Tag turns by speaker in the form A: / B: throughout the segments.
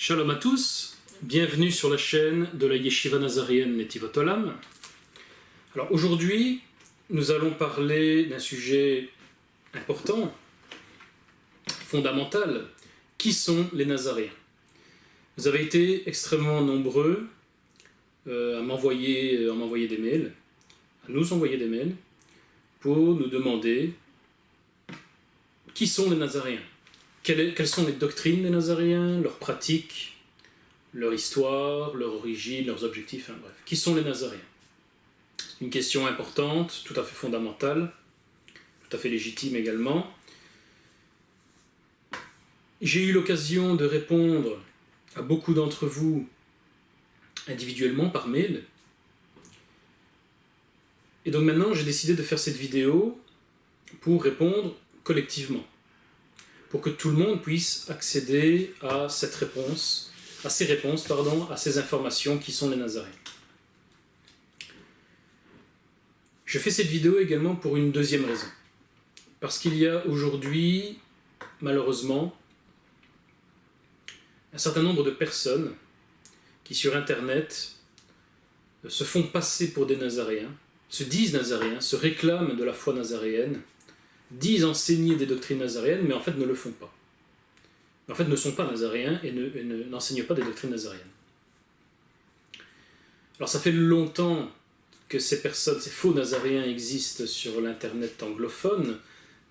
A: Shalom à tous, bienvenue sur la chaîne de la Yeshiva Nazarienne Netivot Olam. Alors aujourd'hui, nous allons parler d'un sujet important, fondamental. Qui sont les Nazaréens? Vous avez été extrêmement nombreux à m'envoyer des mails, à nous envoyer des mails, pour nous demander qui sont les Nazaréens. Quelles sont les doctrines des Nazaréens, leurs pratiques, leur histoire, leur origine, leurs objectifs, bref. Qui sont les Nazaréens? C'est une question importante, tout à fait fondamentale, tout à fait légitime également. J'ai eu l'occasion de répondre à beaucoup d'entre vous individuellement par mail. Et donc maintenant, j'ai décidé de faire cette vidéo pour répondre collectivement, pour que tout le monde puisse accéder à cette réponse, à ces informations qui sont les Nazaréens. Je fais cette vidéo également pour une deuxième raison. Parce qu'il y a aujourd'hui, malheureusement, un certain nombre de personnes qui sur Internet se font passer pour des Nazaréens, se disent Nazaréens, se réclament de la foi nazaréenne, disent enseigner des doctrines nazaréennes, mais en fait ne le font pas. En fait ne sont pas nazaréens et n'enseignent pas des doctrines nazaréennes. Alors ça fait longtemps que ces faux nazaréens existent sur l'internet anglophone,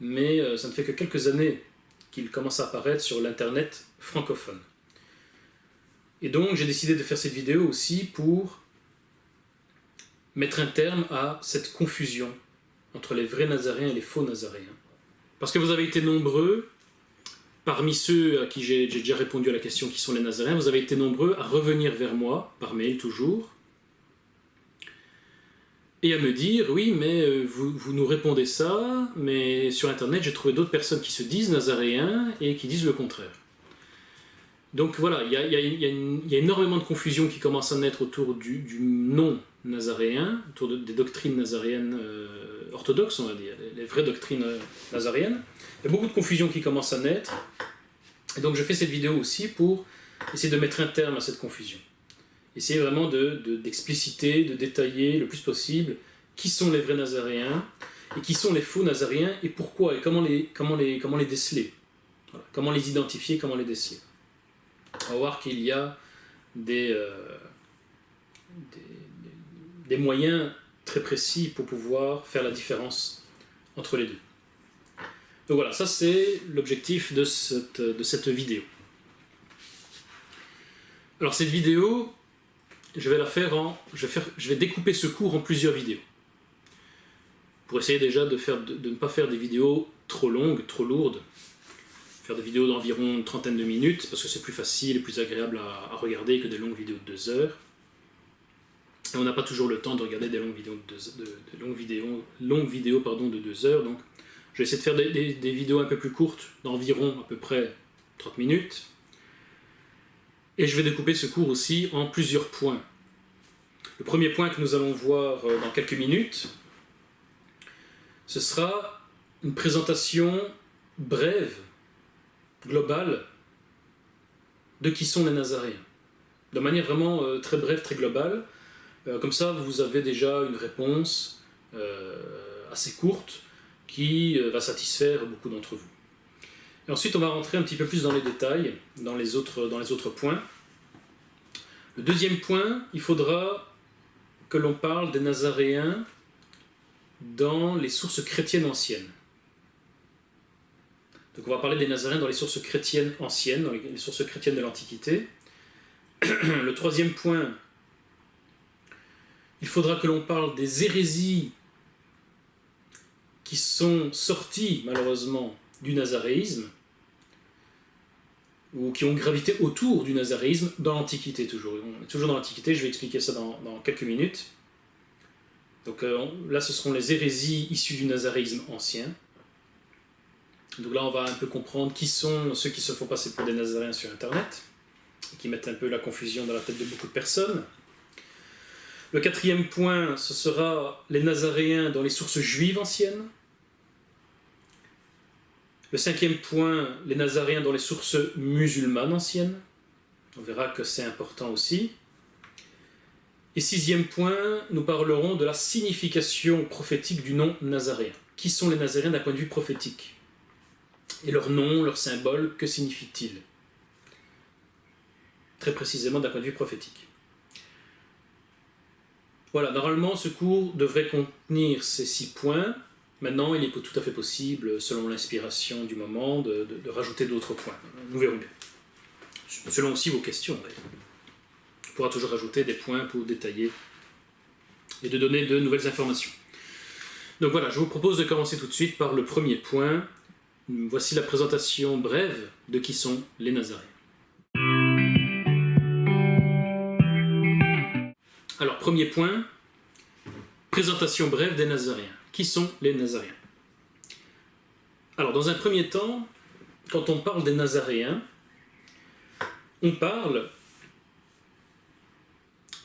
A: mais ça ne fait que quelques années qu'ils commencent à apparaître sur l'internet francophone. Et donc j'ai décidé de faire cette vidéo aussi pour mettre un terme à cette confusion entre les vrais Nazaréens et les faux Nazaréens. Parce que vous avez été nombreux, parmi ceux à qui j'ai déjà répondu à la question qui sont les Nazaréens, vous avez été nombreux à revenir vers moi, par mail toujours, et à me dire, oui, mais vous nous répondez ça, mais sur Internet j'ai trouvé d'autres personnes qui se disent Nazaréens et qui disent le contraire. Donc voilà, il y a énormément de confusion qui commence à naître autour du nom nazaréen, autour des doctrines nazaréennes orthodoxes, on va dire, les vraies doctrines nazaréennes. Il y a beaucoup de confusion qui commence à naître, et donc je fais cette vidéo aussi pour essayer de mettre un terme à cette confusion. Essayer vraiment d'expliciter, de détailler le plus possible qui sont les vrais nazaréens, et qui sont les faux nazaréens, et pourquoi, et comment les déceler. Voilà, comment les identifier, comment les déceler. On va voir qu'il y a des moyens très précis pour pouvoir faire la différence entre les deux. Donc voilà, ça c'est l'objectif de cette vidéo. Alors cette vidéo, je vais découper ce cours en plusieurs vidéos. Pour essayer déjà de ne pas faire des vidéos trop longues, trop lourdes. Faire des vidéos d'environ une trentaine de minutes, parce que c'est plus facile et plus agréable à regarder que des longues vidéos de 2 heures. Et on n'a pas toujours le temps de regarder des longues vidéos de 2 heures, donc je vais essayer de faire des vidéos un peu plus courtes, d'environ à peu près 30 minutes. Et je vais découper ce cours aussi en plusieurs points. Le premier point que nous allons voir dans quelques minutes, ce sera une présentation brève, globale, de qui sont les Nazaréens. De manière vraiment très brève, très globale. Comme ça, vous avez déjà une réponse assez courte qui va satisfaire beaucoup d'entre vous. Et ensuite, on va rentrer un petit peu plus dans les détails, dans les autres points. Le deuxième point, il faudra que l'on parle des Nazaréens dans les sources chrétiennes anciennes. Donc on va parler des Nazaréens dans les sources chrétiennes anciennes, dans les sources chrétiennes de l'Antiquité. Le troisième point, il faudra que l'on parle des hérésies qui sont sorties malheureusement du nazaréisme, ou qui ont gravité autour du nazaréisme dans l'Antiquité toujours. On est toujours dans l'Antiquité, je vais expliquer ça dans quelques minutes. Donc là ce seront les hérésies issues du nazaréisme ancien. Donc là, on va un peu comprendre qui sont ceux qui se font passer pour des Nazaréens sur Internet, et qui mettent un peu la confusion dans la tête de beaucoup de personnes. Le quatrième point, ce sera les Nazaréens dans les sources juives anciennes. Le cinquième point, les Nazaréens dans les sources musulmanes anciennes. On verra que c'est important aussi. Et 6e point, nous parlerons de la signification prophétique du nom nazaréen. Qui sont les nazaréens d'un point de vue prophétique? Et leur nom, leur symbole, que signifie-t-il? Très précisément d'un point de vue prophétique. Voilà, normalement ce cours devrait contenir ces 6 points. Maintenant, il est tout à fait possible, selon l'inspiration du moment, de rajouter d'autres points. Nous verrons bien. Selon aussi vos questions, d'ailleurs. On pourra toujours ajouter des points pour détailler et de donner de nouvelles informations. Donc voilà, je vous propose de commencer tout de suite par le premier point. Voici la présentation brève de qui sont les Nazaréens. Alors, premier point, présentation brève des Nazaréens. Qui sont les Nazaréens? Alors, dans un premier temps, quand on parle des Nazaréens, on parle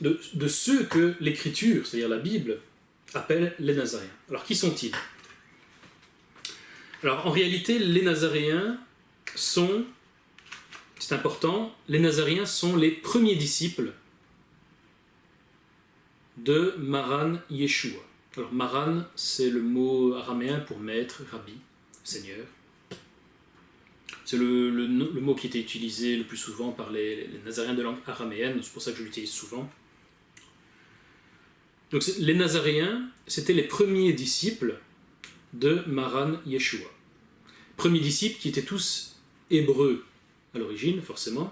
A: de ceux que l'Écriture, c'est-à-dire la Bible, appelle les Nazaréens. Alors, qui sont-ils? Alors, en réalité, les Nazaréens sont, c'est important, les Nazaréens sont les premiers disciples de Maran Yeshua. Alors, Maran, c'est le mot araméen pour maître, rabbi, seigneur. C'est le mot qui était utilisé le plus souvent par les Nazaréens de langue araméenne, c'est pour ça que je l'utilise souvent. Donc, les Nazaréens, c'était les premiers disciples de Maran Yeshua. Premiers disciples qui étaient tous hébreux à l'origine, forcément.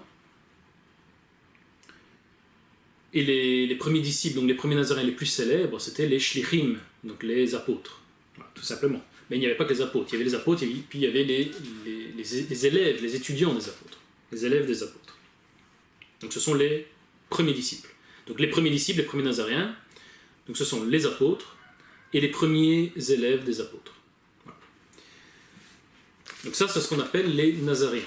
A: Et les premiers disciples, donc les premiers Nazaréens les plus célèbres, c'était les shlichim, donc les apôtres, voilà, tout simplement. Mais il n'y avait pas que les apôtres, il y avait les apôtres, et puis il y avait les élèves, les étudiants des apôtres, les élèves des apôtres. Donc ce sont les premiers disciples. Donc les premiers disciples, les premiers Nazaréens, donc ce sont les apôtres et les premiers élèves des apôtres. Voilà. Donc ça, c'est ce qu'on appelle les Nazaréens.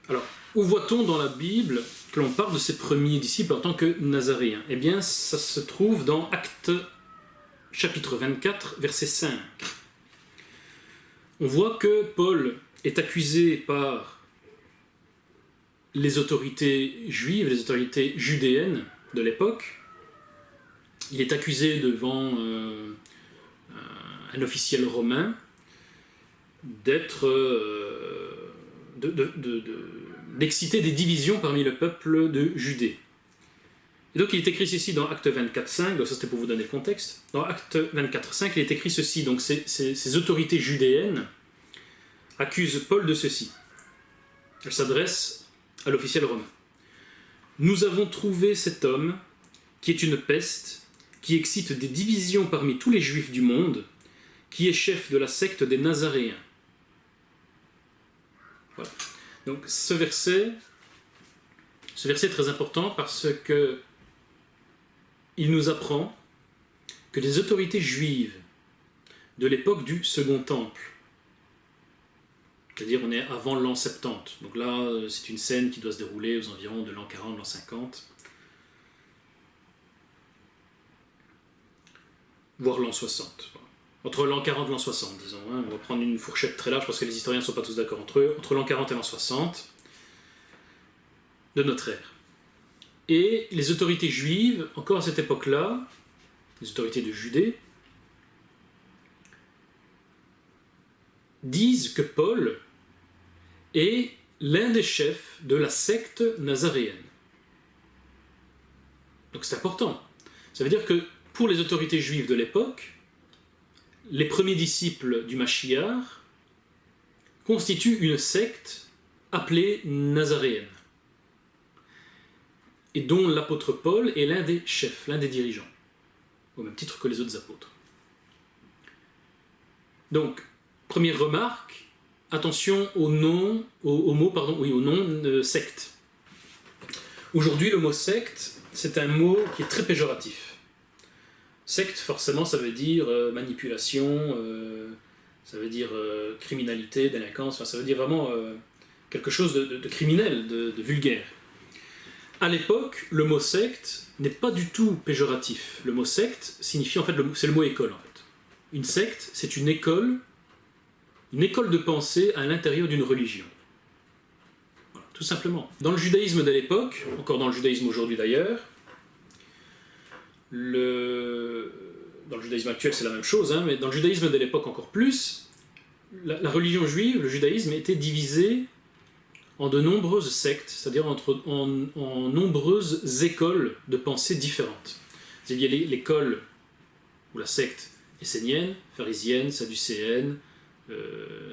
A: Alors, où voit-on dans la Bible que l'on parle de ces premiers disciples en tant que Nazaréens? Eh bien, ça se trouve dans Actes chapitre 24, verset 5. On voit que Paul est accusé par les autorités juives, les autorités judéennes de l'époque. Il est accusé devant un officiel romain d'exciter des divisions parmi le peuple de Judée. Et donc il est écrit ceci dans Acte 24.5, donc ça c'était pour vous donner le contexte. Dans Acte 24.5, il est écrit ceci, donc ces autorités judéennes accusent Paul de ceci. Elles s'adressent à l'officiel romain. Nous avons trouvé cet homme qui est une peste, qui excite des divisions parmi tous les juifs du monde, qui est chef de la secte des Nazaréens. Voilà. Donc ce verset est très important parce que il nous apprend que les autorités juives de l'époque du Second Temple, c'est-à-dire on est avant l'an 70, donc là c'est une scène qui doit se dérouler aux environs de l'an 40, l'an 50, voire l'an 60. Voilà. Entre l'an 40 et l'an 60, disons. Hein. On va prendre une fourchette très large parce que les historiens ne sont pas tous d'accord entre eux. Entre l'an 40 et l'an 60 de notre ère. Et les autorités juives, encore à cette époque-là, les autorités de Judée, disent que Paul est l'un des chefs de la secte nazaréenne. Donc c'est important. Ça veut dire que pour les autorités juives de l'époque, les premiers disciples du Mashiach constituent une secte appelée nazaréenne, et dont l'apôtre Paul est l'un des chefs, l'un des dirigeants, au même titre que les autres apôtres. Donc, première remarque, attention au nom secte. Aujourd'hui, le mot secte, c'est un mot qui est très péjoratif. Secte, forcément, ça veut dire manipulation, ça veut dire criminalité, délinquance, enfin, ça veut dire vraiment quelque chose de criminel, de vulgaire. À l'époque, le mot secte n'est pas du tout péjoratif. Le mot secte signifie, en fait, c'est le mot école, en fait. Une secte, c'est une école une école de pensée à l'intérieur d'une religion. Voilà, tout simplement. Dans le judaïsme de l'époque, encore dans le judaïsme aujourd'hui d'ailleurs, dans le judaïsme actuel c'est la même chose, hein, mais dans le judaïsme de l'époque encore plus, la religion juive, le judaïsme était divisé en de nombreuses sectes, c'est-à-dire en nombreuses écoles de pensée différentes. Il y a l'école ou la secte essénienne, pharisienne, sadducéenne,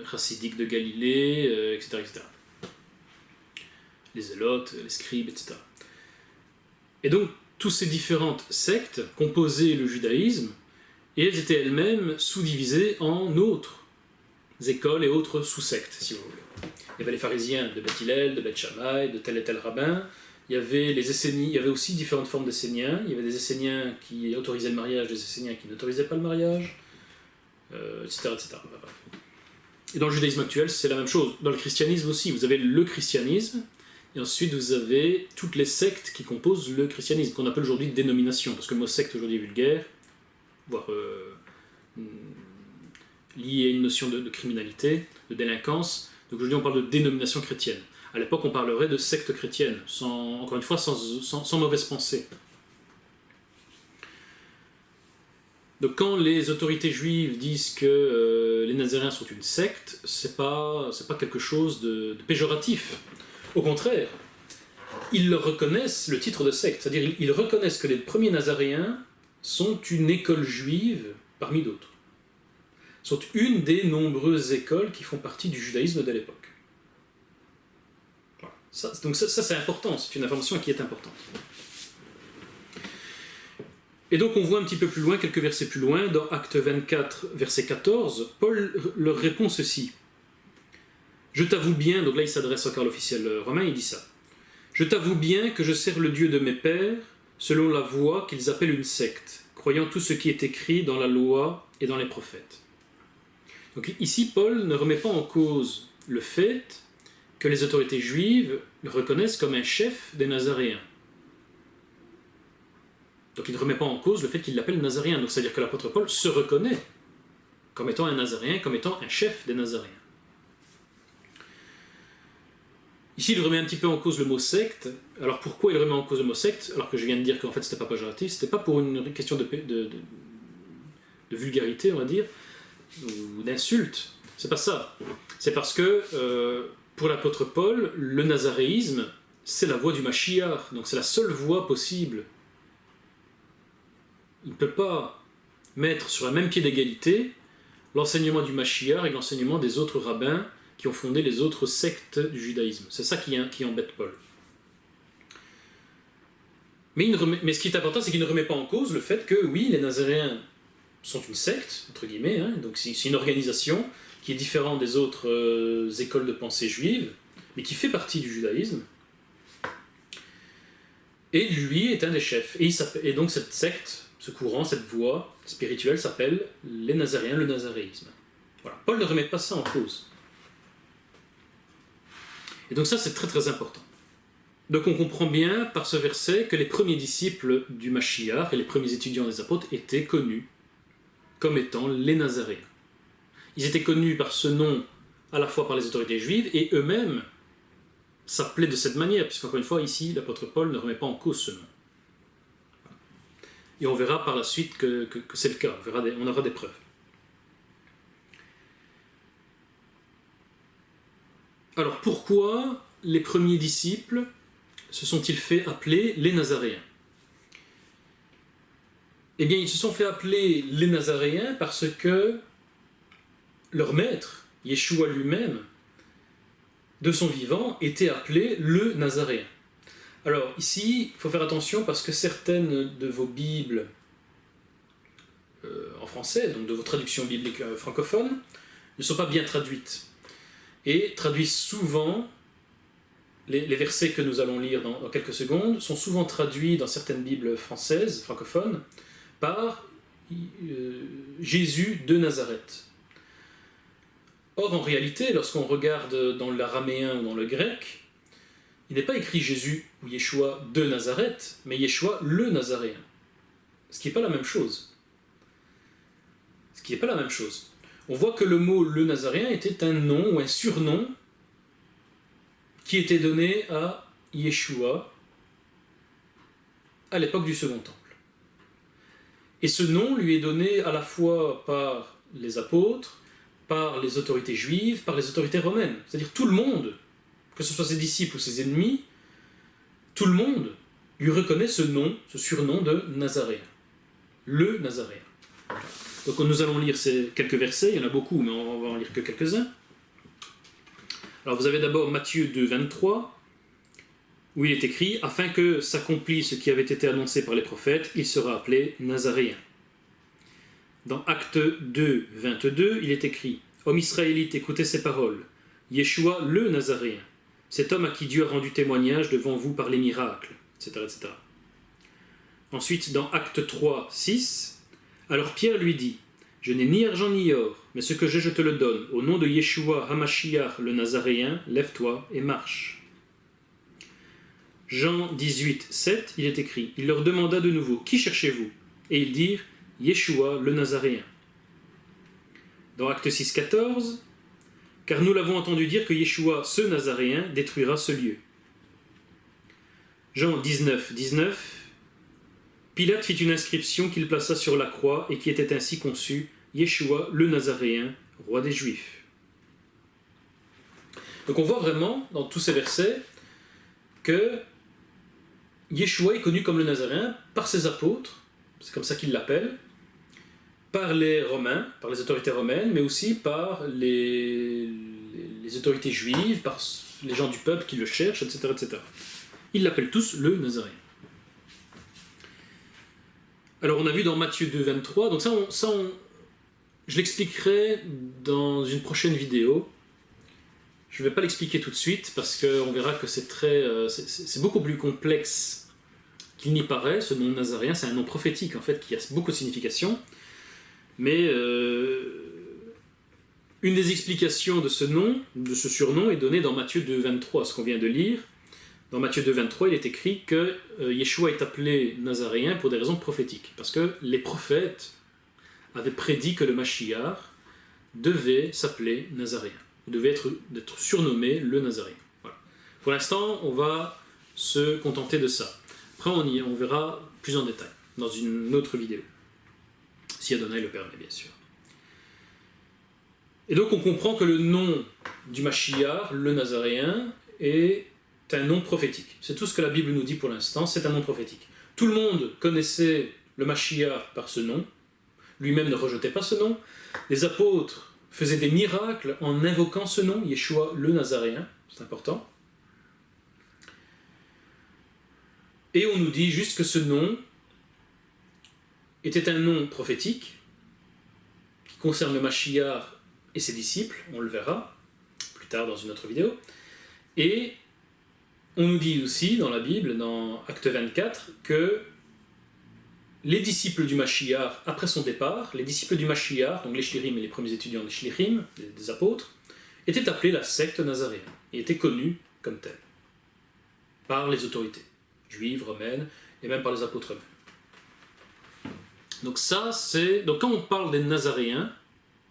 A: chassidique de Galilée, etc., etc. Les zélotes, les scribes, etc. Et donc, toutes ces différentes sectes composaient le judaïsme, et elles étaient elles-mêmes sous-divisées en autres écoles et autres sous-sectes, si vous voulez. Il y avait les pharisiens de Beth Hillel, de Beth Shammai, de tel et tel rabbin. Il y avait les Esséniens, il y avait aussi différentes formes d'Esséniens. Il y avait des Esséniens qui autorisaient le mariage, des Esséniens qui n'autorisaient pas le mariage, etc., etc. Et dans le judaïsme actuel, c'est la même chose. Dans le christianisme aussi, vous avez le christianisme, et ensuite vous avez toutes les sectes qui composent le christianisme, qu'on appelle aujourd'hui dénomination, parce que le mot secte aujourd'hui est vulgaire, voire lié à une notion de criminalité, de délinquance. Donc aujourd'hui on parle de dénomination chrétienne. À l'époque on parlerait de secte chrétienne, encore une fois sans mauvaise pensée. Donc quand les autorités juives disent que les Nazaréens sont une secte, c'est pas quelque chose de péjoratif. Au contraire, ils leur reconnaissent le titre de secte, c'est-à-dire ils reconnaissent que les premiers Nazaréens sont une école juive parmi d'autres. Sont une des nombreuses écoles qui font partie du judaïsme de l'époque. Voilà. Donc ça c'est important, c'est une information qui est importante. Et donc on voit un petit peu plus loin, quelques versets plus loin, dans Acte 24, verset 14, Paul leur répond ceci. Je t'avoue bien, donc là il s'adresse encore à l'officiel romain, il dit ça. Je t'avoue bien que je sers le Dieu de mes pères, selon la voie qu'ils appellent une secte, croyant tout ce qui est écrit dans la loi et dans les prophètes. Donc ici, Paul ne remet pas en cause le fait que les autorités juives le reconnaissent comme un chef des Nazaréens. Donc il ne remet pas en cause le fait qu'il l'appelle Nazaréen. Donc c'est-à-dire que l'apôtre Paul se reconnaît comme étant un Nazaréen, comme étant un chef des Nazaréens. Ici, il remet un petit peu en cause le mot secte. Alors pourquoi il remet en cause le mot secte, alors que je viens de dire qu'en fait c'était pas péjoratif, c'était pas pour une question de vulgarité, on va dire, ou d'insulte. C'est pas ça. C'est parce que pour l'apôtre Paul, le nazaréisme, c'est la voie du Mashiach, donc c'est la seule voie possible. Il ne peut pas mettre sur un même pied d'égalité l'enseignement du Mashiach et l'enseignement des autres rabbins qui ont fondé les autres sectes du judaïsme. C'est ça qui embête Paul. Mais ce qui est important, c'est qu'il ne remet pas en cause le fait que, oui, les Nazaréens sont une secte, entre guillemets, hein, donc c'est une organisation qui est différente des autres écoles de pensée juives, mais qui fait partie du judaïsme. Et lui est un des chefs. Et donc cette secte, ce courant, cette voie spirituelle s'appelle les Nazaréens, le nazaréisme. Voilà. Paul ne remet pas ça en cause. Et donc ça, c'est très très important. Donc on comprend bien par ce verset que les premiers disciples du Mashiach et les premiers étudiants des apôtres étaient connus comme étant les Nazaréens. Ils étaient connus par ce nom à la fois par les autorités juives et eux-mêmes s'appelaient de cette manière, puisqu'encore une fois, ici, l'apôtre Paul ne remet pas en cause ce nom. Et on verra par la suite que c'est le cas, on aura des preuves. Alors pourquoi les premiers disciples se sont-ils fait appeler les Nazaréens ? Eh bien, ils se sont fait appeler les Nazaréens parce que leur maître, Yeshua lui-même, de son vivant, était appelé le Nazaréen. Alors ici, il faut faire attention parce que certaines de vos Bibles en français, donc de vos traductions bibliques francophones, ne sont pas bien traduites et traduisent souvent, les versets que nous allons lire dans quelques secondes, sont souvent traduits dans certaines Bibles françaises, francophones, par Jésus de Nazareth. Or, en réalité, lorsqu'on regarde dans l'araméen ou dans le grec, il n'est pas écrit Jésus ou Yeshua de Nazareth, mais Yeshua le Nazaréen. Ce qui n'est pas la même chose. on voit que le mot le Nazaréen était un nom ou un surnom qui était donné à Yeshua à l'époque du Second Temple. Et ce nom lui est donné à la fois par les apôtres, par les autorités juives, par les autorités romaines. C'est-à-dire tout le monde, que ce soit ses disciples ou ses ennemis, tout le monde lui reconnaît ce nom, ce surnom de Nazaréen. Le Nazaréen. Donc nous allons lire ces quelques versets, il y en a beaucoup, mais on va en lire que quelques-uns. Alors vous avez d'abord Matthieu 2, 23, où il est écrit « Afin que s'accomplisse ce qui avait été annoncé par les prophètes, il sera appelé Nazaréen. » Dans Actes 2, 22, il est écrit « Homme israélite, écoutez ces paroles. Yeshua le Nazaréen, cet homme à qui Dieu a rendu témoignage devant vous par les miracles, etc. etc. » Ensuite, dans Actes 3, 6, « Alors Pierre lui dit « Je n'ai ni argent ni or, mais ce que j'ai, je te le donne. Au nom de Yeshua HaMashiach le Nazaréen, lève-toi et marche. » Jean 18, 7, il est écrit « Il leur demanda de nouveau, qui cherchez-vous » Et ils dirent « Yeshua le Nazaréen. » Dans Acte 6, 14, « Car nous l'avons entendu dire que Yeshua, ce Nazaréen, détruira ce lieu. » Jean 19, 19, « Pilate fit une inscription qu'il plaça sur la croix et qui était ainsi conçue « Yeshua le Nazaréen, roi des Juifs. » Donc on voit vraiment, dans tous ces versets, que Yeshua est connu comme le Nazaréen par ses apôtres, c'est comme ça qu'ils l'appellent, par les Romains, par les autorités romaines, mais aussi par les autorités juives, par les gens du peuple qui le cherchent, etc. etc. Ils l'appellent tous le Nazaréen. Alors on a vu dans Matthieu 2, 23, donc je l'expliquerai dans une prochaine vidéo. Je ne vais pas l'expliquer tout de suite parce qu'on verra que c'est beaucoup plus complexe qu'il n'y paraît. Ce nom Nazaréen, c'est un nom prophétique en fait qui a beaucoup de signification. Mais une des explications de ce nom, de ce surnom, est donnée dans Matthieu 2, 23, ce qu'on vient de lire. Dans Matthieu 2, 23, il est écrit que Yeshua est appelé Nazaréen pour des raisons prophétiques. Parce que les prophètes avaient prédit que le Mashiach devait s'appeler Nazaréen. Il devait être surnommé le Nazaréen. Voilà. Pour l'instant, on va se contenter de ça. Après, on verra plus en détail dans une autre vidéo. Si Adonai le permet, bien sûr. Et donc, on comprend que le nom du Mashiach, le Nazaréen, est un nom prophétique. C'est tout ce que la Bible nous dit pour l'instant, c'est un nom prophétique. Tout le monde connaissait le Mashiach par ce nom. Lui-même ne rejetait pas ce nom. Les apôtres faisaient des miracles en invoquant ce nom, Yeshua le Nazaréen, c'est important. Et on nous dit juste que ce nom était un nom prophétique qui concerne le Mashiach et ses disciples, on le verra plus tard dans une autre vidéo. Et on nous dit aussi dans la Bible, dans Acte 24, que les disciples du Mashiach, après son départ, les disciples du Mashiach, donc les Shlirim et les premiers étudiants des Shlirim, des apôtres, étaient appelés la secte nazaréenne et étaient connus comme tels par les autorités juives, romaines et même par les apôtres eux-mêmes. Donc donc quand on parle des Nazaréens,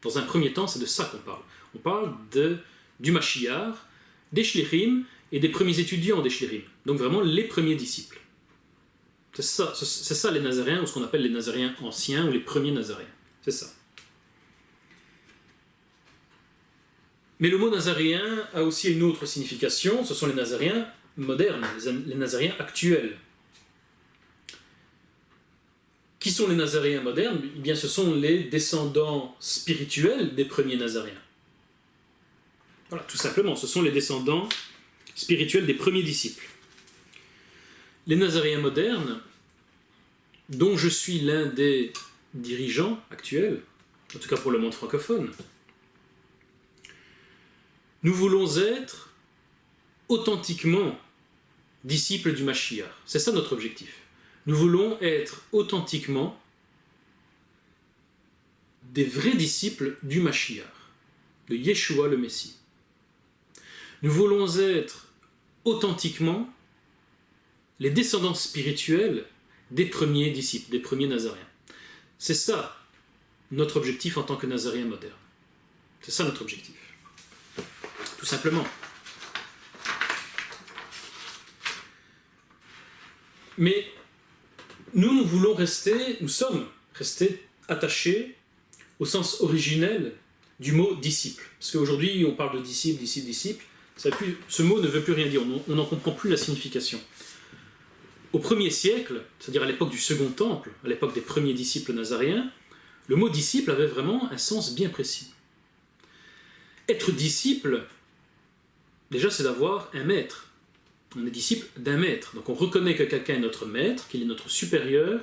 A: dans un premier temps, c'est de ça qu'on parle. On parle du Mashiach, des Shlirim et des premiers étudiants des Shlirim. Donc vraiment les premiers disciples. C'est ça les Nazaréens, ou ce qu'on appelle les Nazaréens anciens, ou les premiers Nazaréens. C'est ça. Mais le mot Nazaréen a aussi une autre signification, ce sont les Nazaréens modernes, les Nazaréens actuels. Qui sont les Nazaréens modernes ? Eh bien, ce sont les descendants spirituels des premiers Nazaréens. Voilà, tout simplement, ce sont les descendants spirituels des premiers disciples. Les Nazaréens modernes, dont je suis l'un des dirigeants actuels, en tout cas pour le monde francophone, nous voulons être authentiquement disciples du Mashiach. C'est ça notre objectif. Nous voulons être authentiquement des vrais disciples du Mashiach, de Yeshua le Messie. Nous voulons être authentiquement les descendants spirituels des premiers disciples, des premiers Nazaréens. C'est ça notre objectif en tant que Nazaréens modernes. C'est ça notre objectif. Tout simplement. Mais nous sommes restés attachés au sens originel du mot disciple. Parce qu'aujourd'hui, on parle de disciple, disciple, disciple. Ce mot ne veut plus rien dire, on n'en comprend plus la signification. Au 1er siècle, c'est-à-dire à l'époque du Second Temple, à l'époque des premiers disciples nazaréens, le mot disciple avait vraiment un sens bien précis. Être disciple, déjà, c'est d'avoir un maître. On est disciple d'un maître. Donc on reconnaît que quelqu'un est notre maître, qu'il est notre supérieur,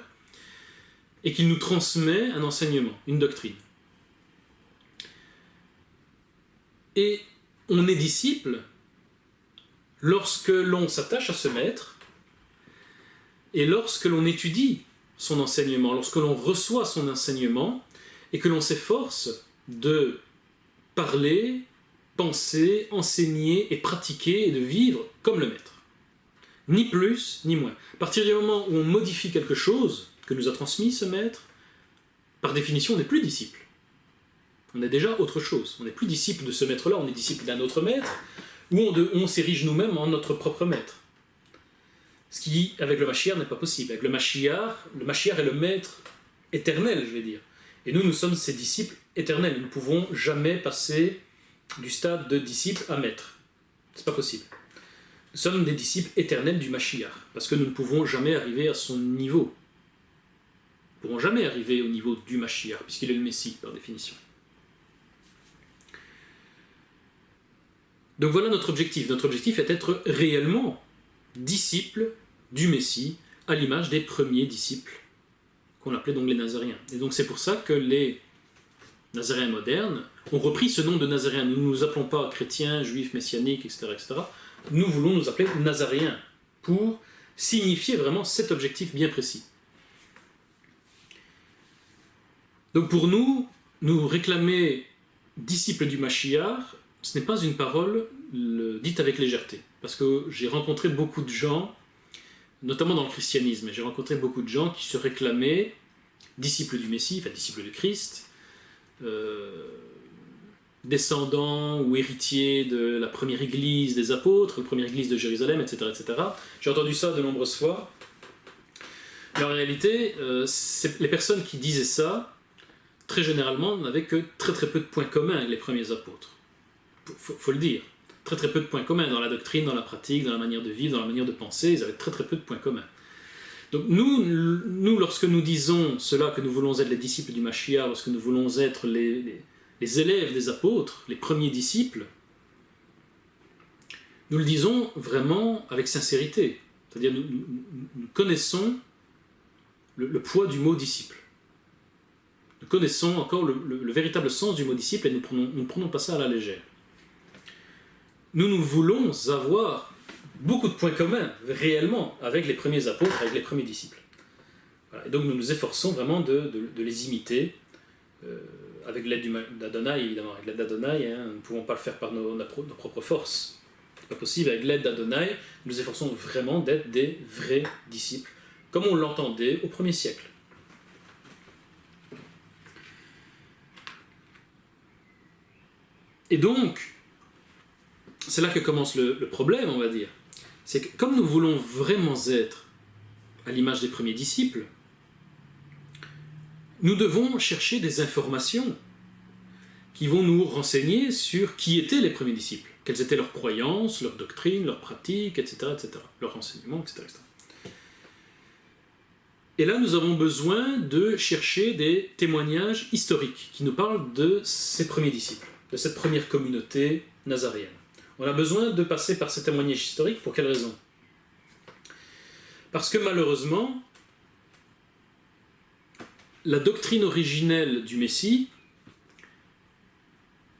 A: et qu'il nous transmet un enseignement, une doctrine. Et on est disciple lorsque l'on s'attache à ce maître, et lorsque l'on étudie son enseignement, lorsque l'on reçoit son enseignement, et que l'on s'efforce de parler, penser, enseigner et pratiquer et de vivre comme le maître. Ni plus, ni moins. À partir du moment où on modifie quelque chose que nous a transmis ce maître, par définition, on n'est plus disciple. On est déjà autre chose. On n'est plus disciple de ce maître-là, on est disciple d'un autre maître, ou on s'érige nous-mêmes en notre propre maître. Ce qui, avec le Mashiach, n'est pas possible. Avec le Mashiach est le maître éternel, je vais dire. Et nous sommes ses disciples éternels. Nous ne pouvons jamais passer du stade de disciple à maître. C'est pas possible. Nous sommes des disciples éternels du Mashiach, parce que nous ne pouvons jamais arriver à son niveau. Nous ne pourrons jamais arriver au niveau du Mashiach, puisqu'il est le Messie, par définition. Donc voilà notre objectif. Notre objectif est d'être réellement disciples du Messie, à l'image des premiers disciples, qu'on appelait donc les Nazaréens. Et donc c'est pour ça que les Nazaréens modernes ont repris ce nom de Nazaréens. Nous ne nous appelons pas chrétiens, juifs, messianiques, etc., etc. Nous voulons nous appeler Nazaréens, pour signifier vraiment cet objectif bien précis. Donc pour nous réclamer disciples du Mashiach, ce n'est pas une parole dite avec légèreté. Parce que j'ai rencontré beaucoup de gens, notamment dans le christianisme, j'ai rencontré beaucoup de gens qui se réclamaient disciples du Messie, enfin disciples de Christ, descendants ou héritiers de la première église des apôtres, la première église de Jérusalem, etc. etc. J'ai entendu ça de nombreuses fois. Mais en réalité, les personnes qui disaient ça, très généralement, n'avaient que très très peu de points communs avec les premiers apôtres. Faut le dire. Très très peu de points communs dans la doctrine, dans la pratique, dans la manière de vivre, dans la manière de penser, ils avaient très très peu de points communs. Donc nous, lorsque nous disons cela, que nous voulons être les disciples du Mashiach, lorsque nous voulons être les élèves des apôtres, les premiers disciples, nous le disons vraiment avec sincérité. C'est-à-dire nous connaissons le poids du mot disciple. Nous connaissons encore le véritable sens du mot disciple et nous ne prenons pas ça à la légère. Nous voulons avoir beaucoup de points communs, réellement, avec les premiers apôtres, avec les premiers disciples. Voilà. Et donc nous nous efforçons vraiment de les imiter, avec l'aide d'Adonai, évidemment. Avec l'aide d'Adonai, nous ne pouvons pas le faire par nos propres forces. Ce n'est pas possible. Avec l'aide d'Adonai, nous nous efforçons vraiment d'être des vrais disciples, comme on l'entendait au 1er siècle. Et donc, c'est là que commence le problème, on va dire. C'est que comme nous voulons vraiment être à l'image des premiers disciples, nous devons chercher des informations qui vont nous renseigner sur qui étaient les premiers disciples, quelles étaient leurs croyances, leurs doctrines, leurs pratiques, etc., etc., leurs enseignements, etc., etc. Et là, nous avons besoin de chercher des témoignages historiques qui nous parlent de ces premiers disciples, de cette première communauté nazaréenne. On a besoin de passer par ces témoignages historiques. Pour quelle raison ? Parce que malheureusement, la doctrine originelle du Messie,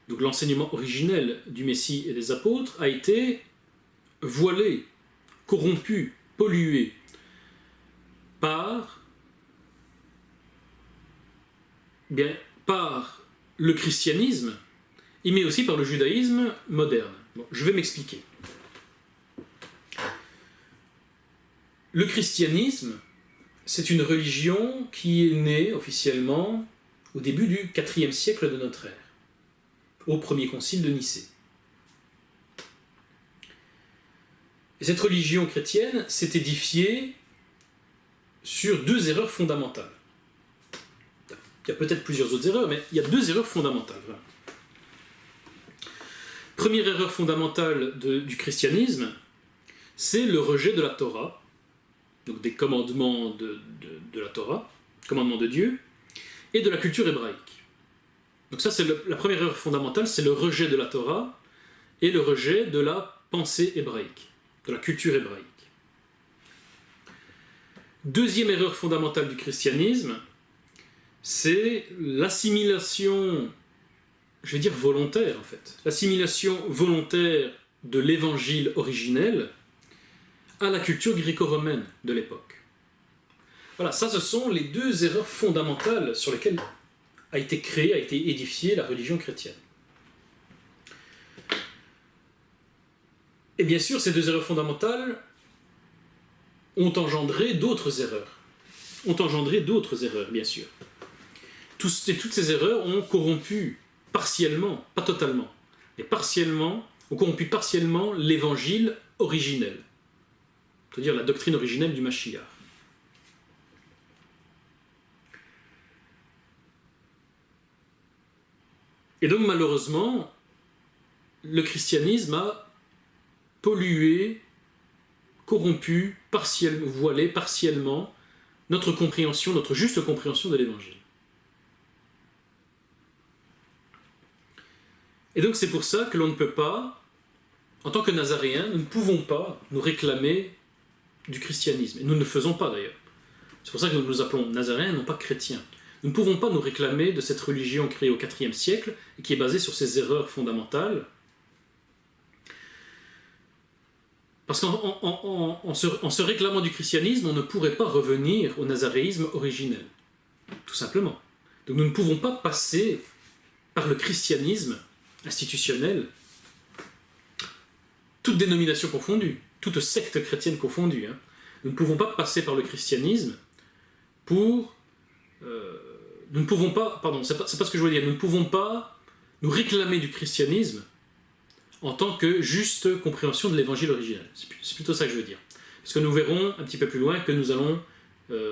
A: donc l'enseignement originel du Messie et des apôtres, a été voilé, corrompu, pollué par le christianisme, mais aussi par le judaïsme moderne. Bon, je vais m'expliquer. Le christianisme, c'est une religion qui est née officiellement au début du IVe siècle de notre ère. au premier concile de Nicée. Et cette religion chrétienne s'est édifiée sur deux erreurs fondamentales. Il y a peut-être plusieurs autres erreurs, mais il y a deux erreurs fondamentales. Vraiment. Première erreur fondamentale du christianisme, c'est le rejet de la Torah, donc des commandements de la Torah, commandements de Dieu, et de la culture hébraïque. Donc ça, c'est la première erreur fondamentale, c'est le rejet de la Torah et le rejet de la pensée hébraïque, de la culture hébraïque. Deuxième erreur fondamentale du christianisme, c'est l'assimilation, je vais dire volontaire en fait, l'assimilation volontaire de l'évangile originel à la culture gréco-romaine de l'époque. Voilà, ça ce sont les deux erreurs fondamentales sur lesquelles a été créée, a été édifiée la religion chrétienne. Et bien sûr, ces deux erreurs fondamentales ont engendré d'autres erreurs. Bien sûr. Toutes ces erreurs ont corrompu partiellement, pas totalement, mais partiellement, ont corrompu partiellement l'évangile originel, c'est-à-dire la doctrine originelle du Mashiach. Et donc malheureusement, le christianisme a pollué, corrompu, voilé partiellement notre compréhension, notre juste compréhension de l'évangile. Et donc c'est pour ça que l'on ne peut pas, en tant que Nazaréens, nous ne pouvons pas nous réclamer du christianisme. Et nous ne le faisons pas d'ailleurs. C'est pour ça que nous nous appelons Nazaréens, non pas chrétiens. Nous ne pouvons pas nous réclamer de cette religion créée au IVe siècle et qui est basée sur ces erreurs fondamentales. Parce qu'en se réclamant du christianisme, on ne pourrait pas revenir au nazaréisme originel. Tout simplement. Donc nous ne pouvons pas passer par le christianisme institutionnel, toute dénomination confondue, toute secte chrétienne confondue. Hein. Nous ne pouvons pas passer par le christianisme pour... nous ne pouvons pas... Pardon, c'est pas ce que je veux dire. Nous ne pouvons pas nous réclamer du christianisme en tant que juste compréhension de l'évangile originel. C'est plutôt ça que je veux dire. Parce que nous verrons un petit peu plus loin que nous allons,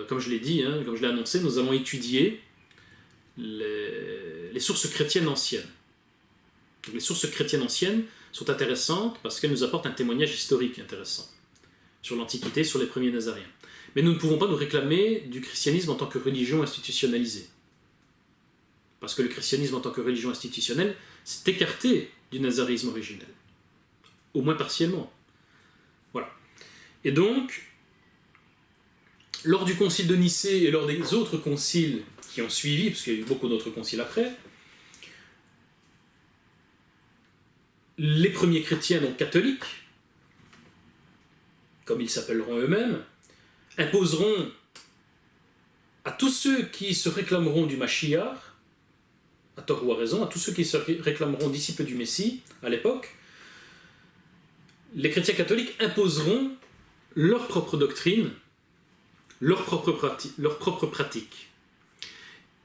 A: comme je l'ai dit, hein, comme je l'ai annoncé, nous allons étudier les sources chrétiennes anciennes. Donc, les sources chrétiennes anciennes sont intéressantes parce qu'elles nous apportent un témoignage historique intéressant sur l'Antiquité, sur les premiers Nazaréens. Mais nous ne pouvons pas nous réclamer du christianisme en tant que religion institutionnalisée. Parce que le christianisme en tant que religion institutionnelle s'est écarté du nazaréisme originel. Au moins partiellement. Voilà. Et donc, lors du concile de Nicée et lors des autres conciles qui ont suivi, parce qu'il y a eu beaucoup d'autres conciles après, les premiers chrétiens, donc catholiques, comme ils s'appelleront eux-mêmes, imposeront à tous ceux qui se réclameront du Mashiach, à tort ou à raison, à tous ceux qui se réclameront disciples du Messie à l'époque, les chrétiens catholiques imposeront leur propre doctrine, leur propre pratique,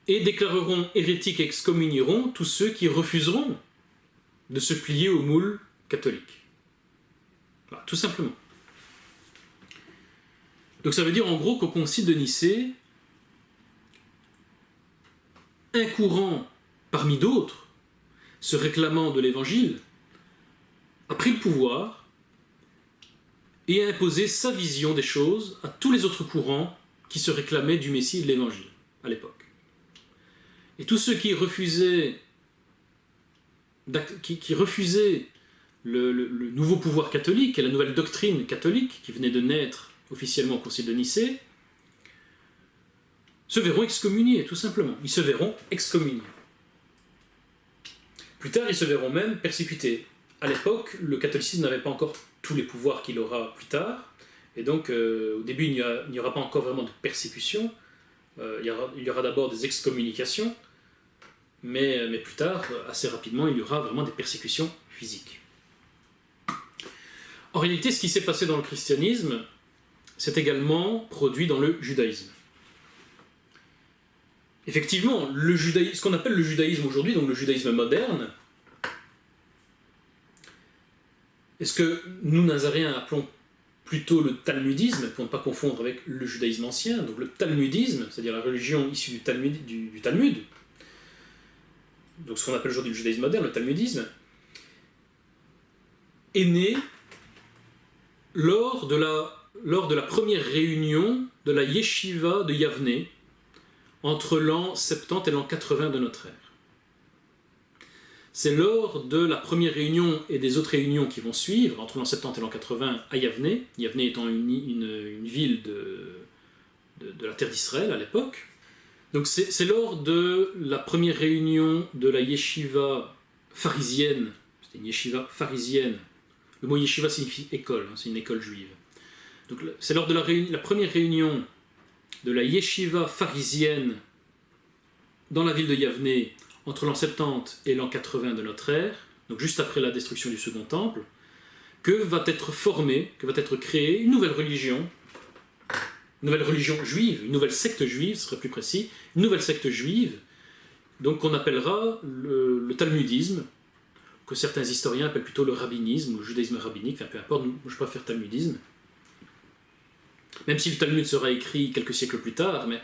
A: et déclareront hérétiques et excommunieront tous ceux qui refuseront de se plier au moule catholique. Voilà, tout simplement. Donc ça veut dire en gros qu'au concile de Nicée, un courant parmi d'autres, se réclamant de l'évangile, a pris le pouvoir et a imposé sa vision des choses à tous les autres courants qui se réclamaient du Messie et de l'évangile à l'époque. Et tous ceux qui refusaient le nouveau pouvoir catholique et la nouvelle doctrine catholique qui venait de naître officiellement au concile de Nicée, se verront excommuniés, tout simplement. Ils se verront excommuniés. Plus tard, ils se verront même persécutés. À l'époque, le catholicisme n'avait pas encore tous les pouvoirs qu'il aura plus tard, et donc au début, il n'y aura pas encore vraiment de persécution. Il y aura d'abord des excommunications, mais plus tard, assez rapidement, il y aura vraiment des persécutions physiques. En réalité, ce qui s'est passé dans le christianisme s'est également produit dans le judaïsme. Effectivement, ce qu'on appelle le judaïsme aujourd'hui, donc le judaïsme moderne, ce que nous, Nazaréens, appelons plutôt le talmudisme, pour ne pas confondre avec le judaïsme ancien. Donc le talmudisme, c'est-à-dire la religion issue du Talmud, donc ce qu'on appelle aujourd'hui le judaïsme moderne, le talmudisme, est né lors de la première réunion de la yeshiva de Yavne, entre l'an 70 et l'an 80 de notre ère. C'est lors de la première réunion et des autres réunions qui vont suivre, entre l'an 70 et l'an 80 à Yavne, Yavne étant une ville de la terre d'Israël à l'époque. Donc c'est lors de la première réunion de la yeshiva pharisienne, c'était une yeshiva pharisienne, le mot yeshiva signifie école, c'est une école juive. Donc c'est lors de la première réunion de la yeshiva pharisienne dans la ville de Yavne, entre l'an 70 et l'an 80 de notre ère, donc juste après la destruction du Second Temple, que va être créée une nouvelle religion juive, une nouvelle secte juive, ce serait plus précis, une nouvelle secte juive, donc qu'on appellera le talmudisme, que certains historiens appellent plutôt le rabbinisme, ou le judaïsme rabbinique, enfin peu importe, je préfère talmudisme. Même si le Talmud sera écrit quelques siècles plus tard, mais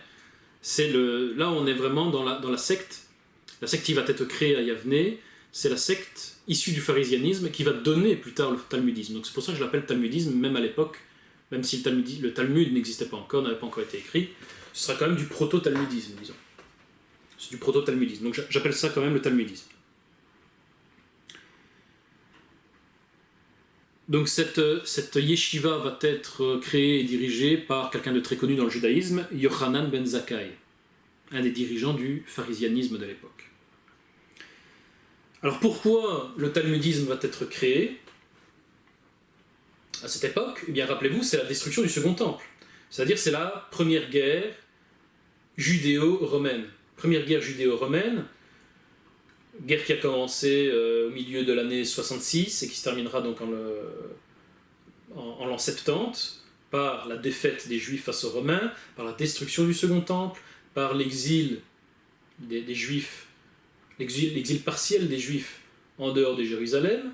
A: là on est vraiment dans la secte qui va être créée à Yavne, c'est la secte issue du pharisianisme qui va donner plus tard le talmudisme. Donc c'est pour ça que je l'appelle talmudisme, même à l'époque, même si le Talmud n'existait pas encore, n'avait pas encore été écrit, ce sera quand même du proto-talmudisme, disons. C'est du proto-talmudisme, donc j'appelle ça quand même le talmudisme. Donc cette yeshiva va être créée et dirigée par quelqu'un de très connu dans le judaïsme, Yochanan ben Zakkai, un des dirigeants du pharisianisme de l'époque. Alors pourquoi le talmudisme va être créé à cette époque? Eh bien rappelez-vous, c'est la destruction du Second Temple. C'est-à-dire c'est la première guerre judéo-romaine. Première guerre judéo-romaine, guerre qui a commencé au milieu de l'année 66 et qui se terminera donc en l'an 70 par la défaite des Juifs face aux Romains, par la destruction du Second Temple, par l'exil des Juifs, l'exil partiel des Juifs en dehors de Jérusalem,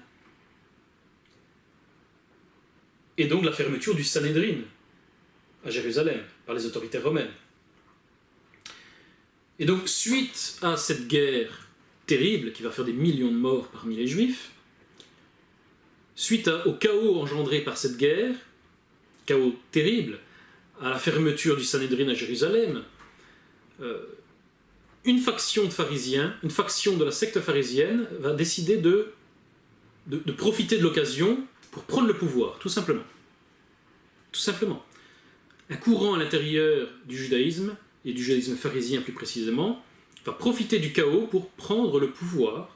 A: et donc la fermeture du Sanhédrin à Jérusalem par les autorités romaines. Et donc suite à cette guerre terrible qui va faire des millions de morts parmi les Juifs, suite au chaos engendré par cette guerre, chaos terrible, à la fermeture du Sanhédrin à Jérusalem, une faction de pharisiens, une faction de la secte pharisienne va décider de profiter de l'occasion pour prendre le pouvoir, tout simplement. Tout simplement. Un courant à l'intérieur du judaïsme, et du judaïsme pharisien plus précisément, va profiter du chaos pour prendre le pouvoir.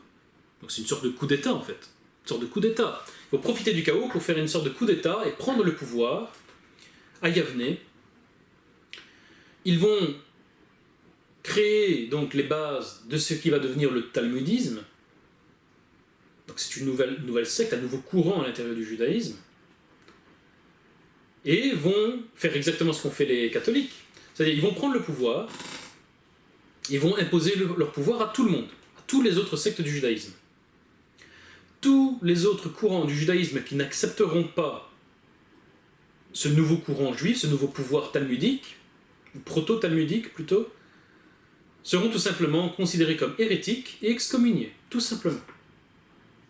A: Donc c'est une sorte de coup d'État en fait. Une sorte de coup d'État. Il faut profiter du chaos pour faire une sorte de coup d'État et prendre le pouvoir à Yavne. Ils vont créer donc les bases de ce qui va devenir le talmudisme. Donc c'est une nouvelle secte, un nouveau courant à l'intérieur du judaïsme. Et vont faire exactement ce qu'ont fait les catholiques. C'est-à-dire ils vont prendre le pouvoir, ils vont imposer leur pouvoir à tout le monde, à tous les autres sectes du judaïsme. Tous les autres courants du judaïsme qui n'accepteront pas ce nouveau courant juif, ce nouveau pouvoir talmudique, ou proto-talmudique plutôt, seront tout simplement considérés comme hérétiques et excommuniés, tout simplement.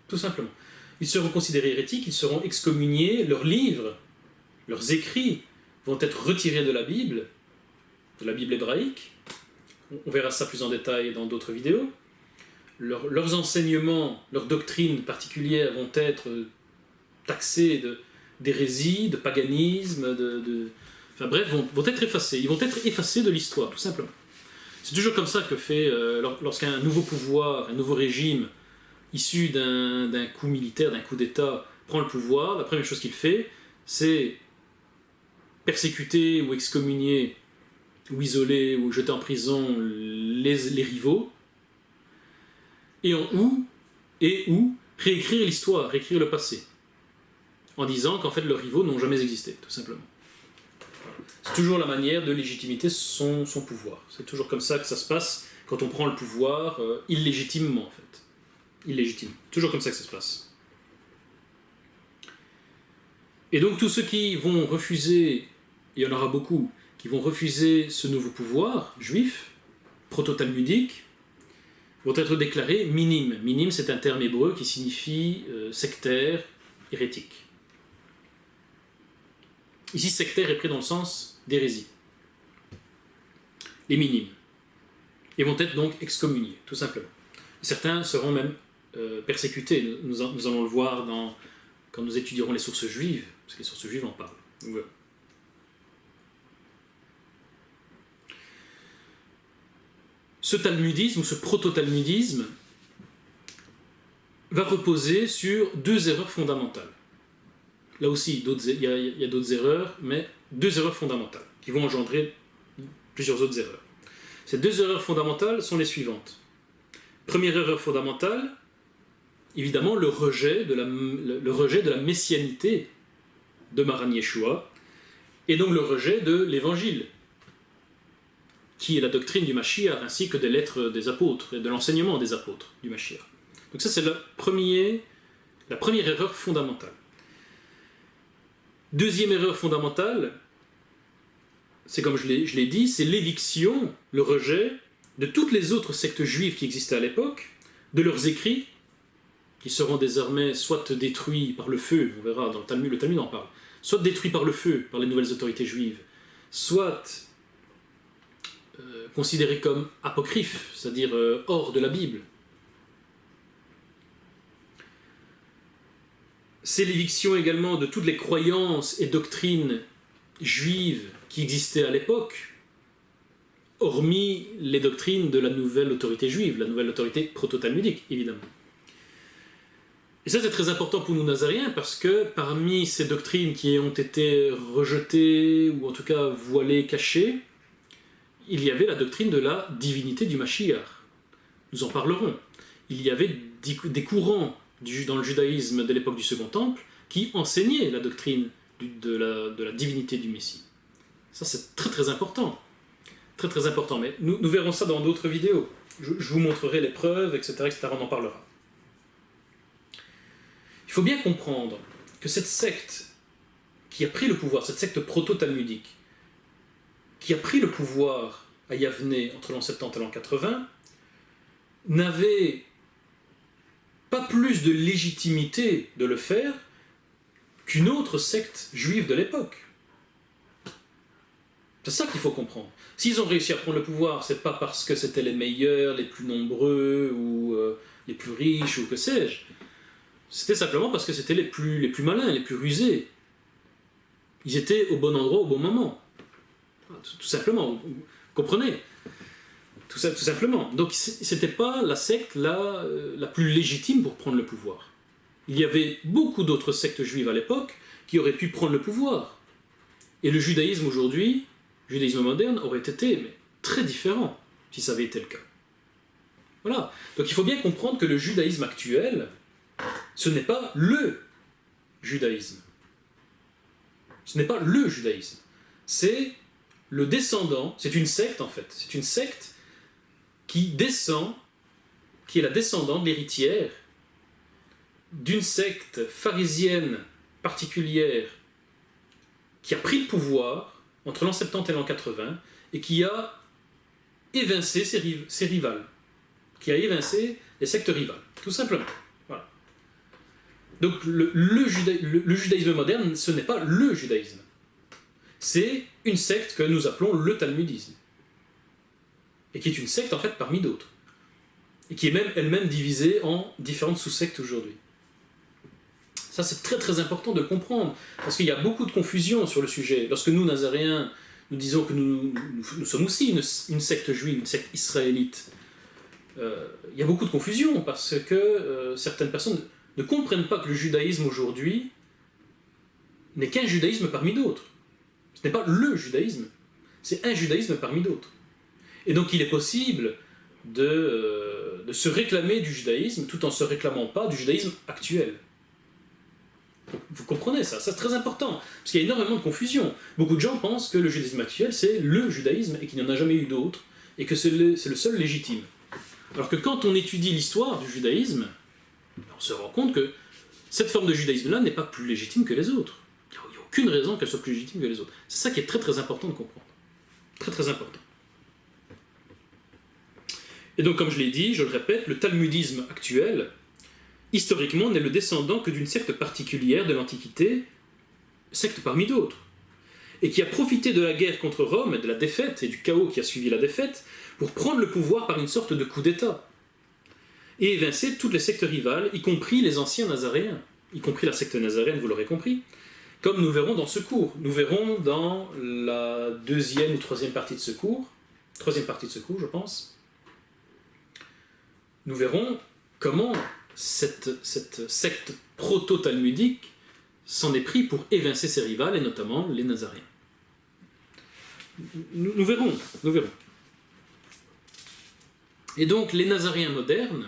A: Tout simplement. Ils seront considérés hérétiques, ils seront excommuniés, leurs livres, leurs écrits vont être retirés de la Bible hébraïque. On verra ça plus en détail dans d'autres vidéos. Leurs enseignements, leurs doctrines particulières vont être taxés d'hérésie, de paganisme, enfin bref, vont être effacés. Ils vont être effacés de l'histoire, tout simplement. C'est toujours comme ça que fait, lorsqu'un nouveau pouvoir, un nouveau régime, issu d'un coup militaire, d'un coup d'État, prend le pouvoir, la première chose qu'il fait, c'est persécuter ou excommunier, ou isoler, ou jeter en prison les rivaux, ou réécrire l'histoire, réécrire le passé, en disant qu'en fait leurs rivaux n'ont jamais existé, tout simplement. C'est toujours la manière de légitimer son pouvoir. C'est toujours comme ça que ça se passe quand on prend le pouvoir illégitimement, en fait. Illégitime. Toujours comme ça que ça se passe. Et donc tous ceux qui vont refuser, il y en aura beaucoup, qui vont refuser ce nouveau pouvoir juif, proto-talmudique, vont être déclarés minimes. Minime, c'est un terme hébreu qui signifie sectaire, hérétique. Ici, sectaire est pris dans le sens d'hérésie. Les minimes. Ils vont être donc excommuniés, tout simplement. Certains seront même persécutés. Nous allons le voir quand nous étudierons les sources juives, parce que les sources juives en parlent. Donc, voilà. Ce talmudisme, ou ce proto-talmudisme, va reposer sur deux erreurs fondamentales. Là aussi, il y a d'autres erreurs, mais deux erreurs fondamentales qui vont engendrer plusieurs autres erreurs. Ces deux erreurs fondamentales sont les suivantes. Première erreur fondamentale, évidemment, le rejet de la messianité de Maran Yeshua, et donc le rejet de l'évangile, qui est la doctrine du Mashiach, ainsi que des lettres des apôtres et de l'enseignement des apôtres du Mashiach. Donc ça, c'est la première erreur fondamentale. Deuxième erreur fondamentale, c'est comme je l'ai dit, c'est l'éviction, le rejet de toutes les autres sectes juives qui existaient à l'époque, de leurs écrits, qui seront désormais soit détruits par le feu, on verra dans le Talmud en parle, soit détruits par le feu, par les nouvelles autorités juives, soit considérés comme apocryphes, c'est-à-dire hors de la Bible. C'est l'éviction également de toutes les croyances et doctrines juives qui existaient à l'époque, hormis les doctrines de la nouvelle autorité juive, la nouvelle autorité proto-talmudique, évidemment. Et ça, c'est très important pour nous Nazaréens, parce que parmi ces doctrines qui ont été rejetées, ou en tout cas voilées, cachées, il y avait la doctrine de la divinité du Mashiach. Nous en parlerons. Il y avait des courants dans le judaïsme de l'époque du Second Temple qui enseignaient la doctrine de la divinité du Messie. Ça, c'est très très important. Très très important. Mais nous verrons ça dans d'autres vidéos. Je vous montrerai les preuves, etc., on en parlera. Il faut bien comprendre que cette secte qui a pris le pouvoir, cette secte proto-talmudique, qui a pris le pouvoir à Yavne entre l'an 70 et l'an 80, n'avait pas plus de légitimité de le faire qu'une autre secte juive de l'époque. C'est ça qu'il faut comprendre. S'ils ont réussi à prendre le pouvoir, c'est pas parce que c'était les meilleurs, les plus nombreux, ou les plus riches, ou que sais-je. C'était simplement parce que c'était les plus malins, les plus rusés. Ils étaient au bon endroit, au bon moment. Tout simplement, vous comprenez ? Tout simplement. Donc c'était pas la secte la plus légitime pour prendre le pouvoir. Il y avait beaucoup d'autres sectes juives à l'époque qui auraient pu prendre le pouvoir. Et le judaïsme aujourd'hui, le judaïsme moderne, aurait été très différent si ça avait été le cas. Voilà. Donc il faut bien comprendre que le judaïsme actuel, ce n'est pas le judaïsme. Ce n'est pas le judaïsme. C'est le descendant, c'est une secte en fait. C'est une secte qui descend, qui est la descendante, l'héritière d'une secte pharisienne particulière qui a pris le pouvoir entre l'an 70 et l'an 80 et qui a évincé ses rivales, qui a évincé les sectes rivales, tout simplement. Voilà. Donc le judaïsme moderne, ce n'est pas le judaïsme. C'est une secte que nous appelons le talmudisme. Et qui est une secte en fait parmi d'autres. Et qui est même elle-même divisée en différentes sous-sectes aujourd'hui. Ça, c'est très très important de le comprendre, parce qu'il y a beaucoup de confusion sur le sujet. Lorsque nous, Nazaréens, nous disons que nous sommes aussi une secte juive, une secte israélite, il y a beaucoup de confusion, parce que certaines personnes ne comprennent pas que le judaïsme aujourd'hui n'est qu'un judaïsme parmi d'autres. Ce n'est pas le judaïsme, c'est un judaïsme parmi d'autres. Et donc il est possible de se réclamer du judaïsme tout en ne se réclamant pas du judaïsme actuel. Vous comprenez ça, c'est très important, parce qu'il y a énormément de confusion. Beaucoup de gens pensent que le judaïsme actuel, c'est le judaïsme, et qu'il n'y en a jamais eu d'autre, et que c'est le seul légitime. Alors que quand on étudie l'histoire du judaïsme, on se rend compte que cette forme de judaïsme-là n'est pas plus légitime que les autres. Il n'y a aucune raison qu'elle soit plus légitime que les autres. C'est ça qui est très très important de comprendre. Très très important. Et donc, comme je l'ai dit, je le répète, le talmudisme actuel, historiquement, n'est le descendant que d'une secte particulière de l'Antiquité, secte parmi d'autres, et qui a profité de la guerre contre Rome et de la défaite et du chaos qui a suivi la défaite pour prendre le pouvoir par une sorte de coup d'État et évincer toutes les sectes rivales, y compris les anciens nazaréens, y compris la secte nazaréenne, vous l'aurez compris, comme nous verrons dans ce cours. Nous verrons dans la deuxième ou troisième partie de ce cours, je pense, nous verrons comment cette secte proto-talmudique s'en est pris pour évincer ses rivales, et notamment les nazaréens. Nous verrons. Et donc, les nazaréens modernes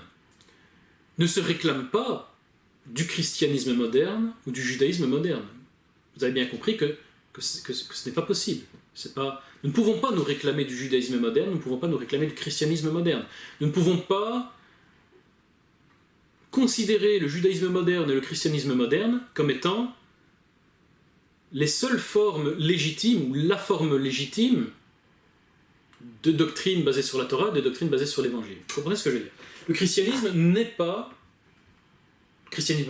A: ne se réclament pas du christianisme moderne ou du judaïsme moderne. Vous avez bien compris que ce n'est pas possible. Nous ne pouvons pas nous réclamer du judaïsme moderne, nous ne pouvons pas nous réclamer du christianisme moderne. Nous ne pouvons pas considérer le judaïsme moderne et le christianisme moderne comme étant les seules formes légitimes, ou la forme légitime de doctrines basées sur la Torah, de doctrines basées sur l'Évangile. Vous comprenez ce que je veux dire? Le christianisme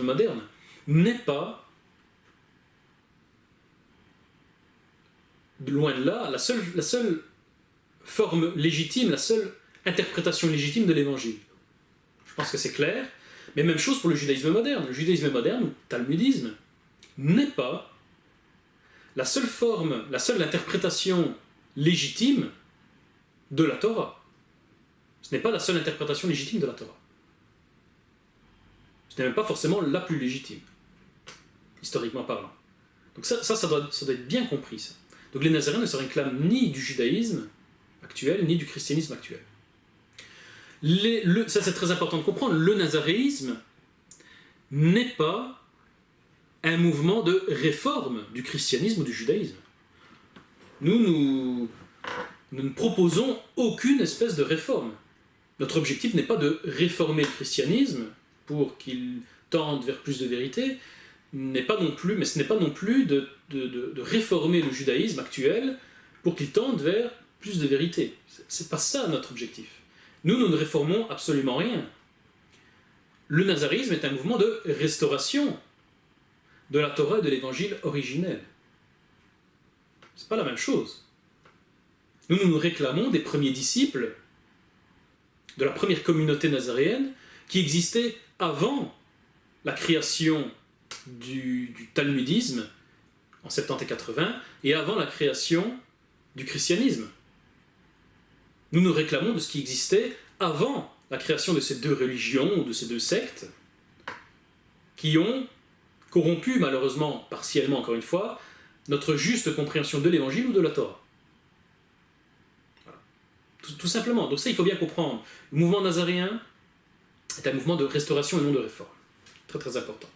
A: moderne n'est pas, loin de là, la seule forme légitime, la seule interprétation légitime de l'Évangile. Je pense que c'est clair. Mais même chose pour le judaïsme moderne. Le judaïsme moderne, ou le talmudisme, n'est pas la seule forme, la seule interprétation légitime de la Torah. Ce n'est pas la seule interprétation légitime de la Torah. Ce n'est même pas forcément la plus légitime, historiquement parlant. Donc ça doit être bien compris, ça. Donc les Nazaréens ne se réclament ni du judaïsme actuel, ni du christianisme actuel. Ça c'est très important de comprendre, le nazaréisme n'est pas un mouvement de réforme du christianisme ou du judaïsme. Nous ne proposons aucune espèce de réforme. Notre objectif n'est pas de réformer le christianisme pour qu'il tende vers plus de vérité, mais ce n'est pas non plus de réformer le judaïsme actuel pour qu'il tende vers plus de vérité. C'est pas ça notre objectif. Nous ne réformons absolument rien. Le nazarisme est un mouvement de restauration de la Torah et de l'évangile originel. C'est pas la même chose. Nous réclamons des premiers disciples de la première communauté nazaréenne qui existait avant la création du talmudisme en 70 et 80 et avant la création du christianisme. Nous réclamons de ce qui existait avant la création de ces deux religions ou de ces deux sectes qui ont corrompu, malheureusement, partiellement encore une fois, notre juste compréhension de l'évangile ou de la Torah. Voilà. Tout simplement. Donc ça, il faut bien comprendre. Le mouvement nazaréen est un mouvement de restauration et non de réforme. Très très important.